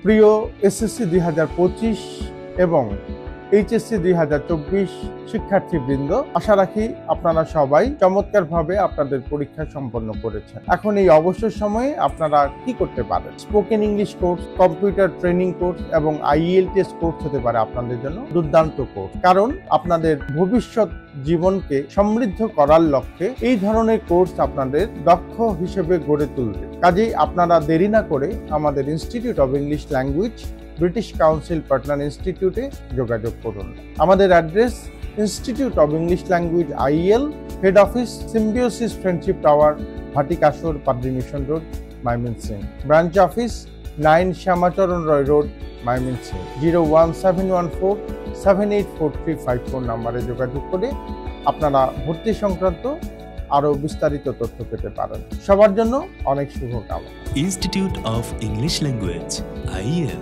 প্রিয় এসএসসি 2025 এবং এইচএসসি 2024 শিক্ষার্থীবৃন্দ, আশা রাখি আপনারা সবাই চমৎকারভাবে আপনাদের পরীক্ষা সম্পন্ন করেছেন। এখন এই অবসর সময়ে আপনারা কি করতে পারেন? Spoken English course, computer training course এবং IELTS কোর্স হতে পারে আপনাদের জন্য দুর্দান্ত কোর্স, কারণ আপনাদের ভবিষ্যৎ জীবনকে সমৃদ্ধ করার লক্ষ্যে এই ধরনের কোর্স আপনাদের দক্ষ হিসেবে গড়ে তুলবে। কাজেই আপনারা দেরি না করে আমাদের institute of English language, British Council partner ইনস্টিটিউটে যোগাযোগ করুন। আমাদের address institute of English language IEL, head office Symbiosis Friendship Tower, Bhatikashar, Padri mission road, Mymensingh. Branch office 9 Shyamacharan Roy road, Mymensingh. 01714784354 নম্বরে যোগাযোগ করে আপনারা ভর্তি সংক্রান্ত আরো বিস্তারিত তথ্য পেতে পারেন। সবার জন্য অনেক শুভকামনা। Institute of English language IEL।